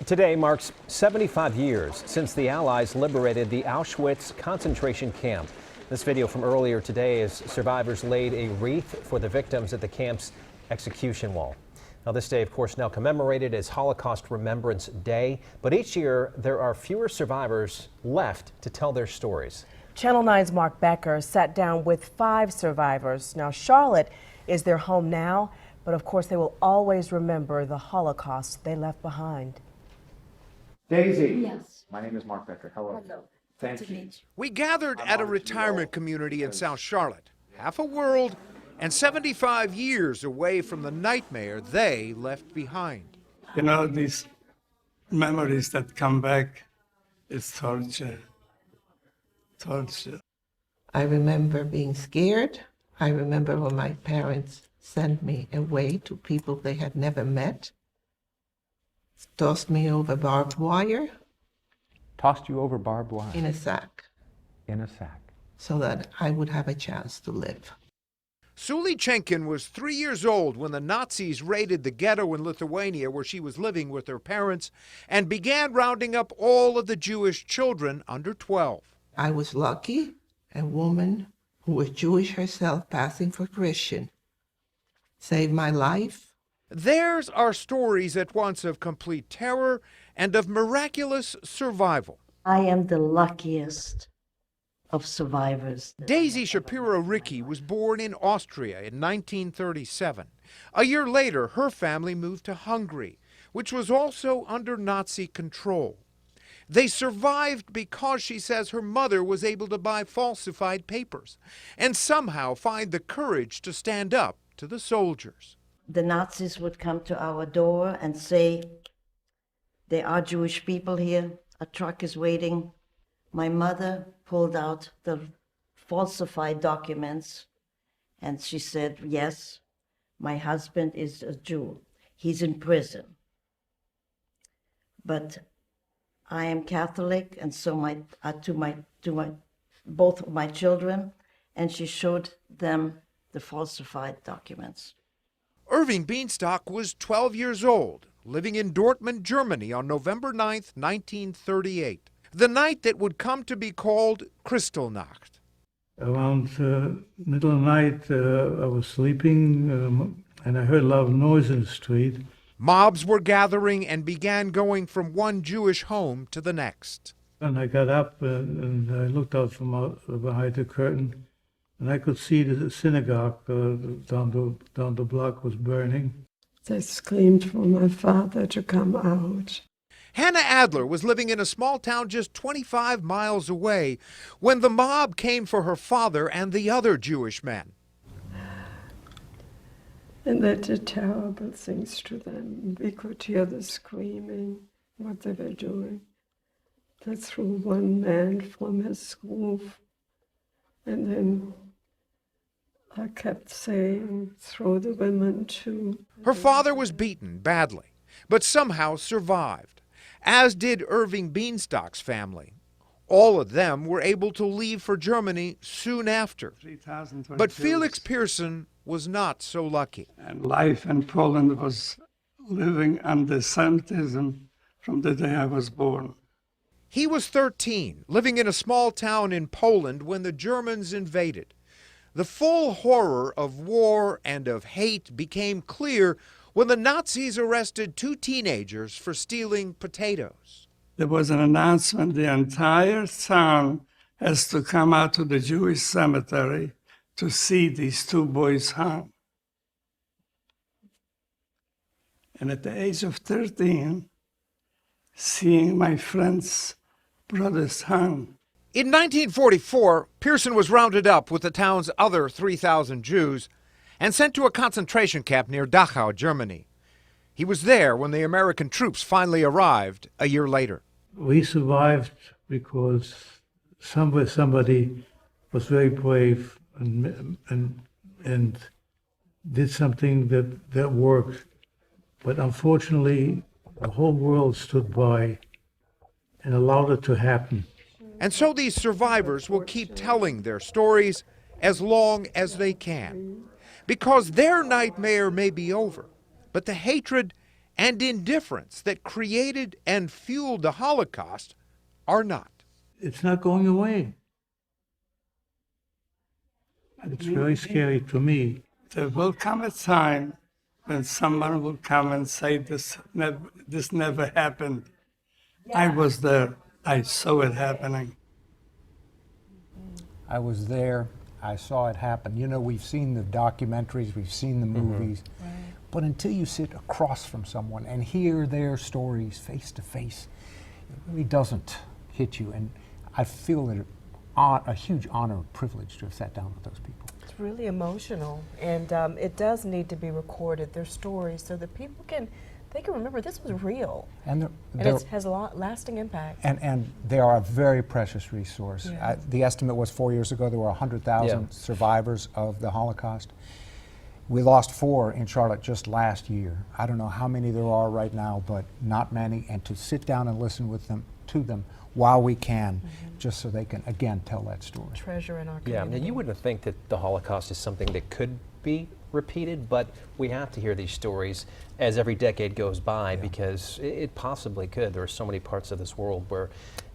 Today marks 75 years since the Allies liberated the Auschwitz concentration camp. This video from earlier today as survivors laid a wreath for the victims at the camp's execution wall. Now, this day, of course, now commemorated as Holocaust Remembrance Day, but each year there are fewer survivors left to tell their stories. Channel 9's Mark Becker sat down with 5 survivors. Now, Charlotte is their home now, but of course they will always remember the Holocaust they left behind. Daisy. Yes. My name is Mark Becker. Hello. Hello. Thank you. We gathered at a retirement community in South Charlotte, half a world and 75 years away from the nightmare they left behind. You know, these memories that come back, it's torture. Torture. I remember being scared. I remember when my parents sent me away to people they had never met. Tossed me over barbed wire. Tossed you over barbed wire? In a sack. In a sack. So that I would have a chance to live. Suli Chenkin was 3 years old when the Nazis raided the ghetto in Lithuania where she was living with her parents and began rounding up all of the Jewish children under 12. I was lucky, a woman who was Jewish herself passing for Christian. Saved my life. Theirs are stories at once of complete terror and of miraculous survival. I am the luckiest of survivors. Daisy Shapiro-Ricky was born in Austria in 1937. A year later, her family moved to Hungary, which was also under Nazi control. They survived because she says her mother was able to buy falsified papers and somehow find the courage to stand up to the soldiers. The Nazis would come to our door and say, "There are Jewish people here, a truck is waiting." My mother pulled out the falsified documents and she said, "Yes, my husband is a Jew. He's in prison. But I am Catholic, and so both of my children," and she showed them the falsified documents. Irving Bienstock was 12 years old, living in Dortmund, Germany on November 9th, 1938, the night that would come to be called Kristallnacht. Around middle of the night, I was sleeping and I heard a lot of noise in the street. Mobs were gathering and began going from one Jewish home to the next. And I got up and I looked out from behind the curtain, and I could see the synagogue down the block was burning. They screamed for my father to come out. Hannah Adler was living in a small town just 25 miles away when the mob came for her father and the other Jewish men. And they did terrible things to them. We could hear the screaming, what they were doing. They threw one man from his roof, and then I kept saying, "Throw the women too." Her father was beaten badly, but somehow survived, as did Irving Bienstock's family. All of them were able to leave for Germany soon after. But Felix Pearson was not so lucky. And life in Poland was living anti-Semitism from the day I was born. He was 13, living in a small town in Poland when the Germans invaded. The full horror of war and of hate became clear when the Nazis arrested 2 teenagers for stealing potatoes. There was an announcement: the entire town has to come out to the Jewish cemetery to see these 2 boys hung. And at the age of 13, seeing my friends' brothers hung. In 1944, Pearson was rounded up with the town's other 3,000 Jews and sent to a concentration camp near Dachau, Germany. He was there when the American troops finally arrived a year later. We survived because somebody was very brave and did something that worked. But unfortunately, the whole world stood by and allowed it to happen. And so these survivors will keep telling their stories as long as they can, because their nightmare may be over, but the hatred and indifference that created and fueled the Holocaust are not. It's not going away. It's very scary to me. There will come a time when someone will come and say this never happened. I was there. I saw it happening. I was there. I saw it happen. You know, we've seen the documentaries, we've seen the movies, but until you sit across from someone and hear their stories face to face, it really doesn't hit you. And I feel it a huge honor and privilege to have sat down with those people. It's really emotional, and it does need to be recorded, their stories, so that people can remember this was real. And it has a lasting impact. And they are a very precious resource. Yeah. The estimate was 4 years ago there were 100,000 survivors of the Holocaust. We lost 4 in Charlotte just last year. I don't know how many there are right now, but not many. And to sit down and listen to them while we can, just so they can, again, tell that story. Treasure in our community. Yeah, I mean, you wouldn't think that the Holocaust is something that could be repeated, but we have to hear these stories as every decade goes by, because it possibly could. There are so many parts of this world where,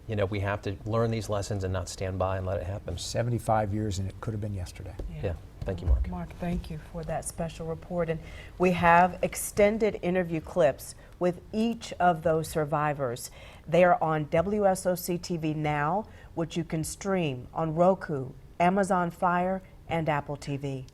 you know, we have to learn these lessons and not stand by and let it happen. 75 years and it could have been yesterday. Yeah. Thank you, Mark. Mark, thank you for that special report. And we have extended interview clips with each of those survivors. They are on WSOC TV now, which you can stream on Roku, Amazon Fire, and Apple TV.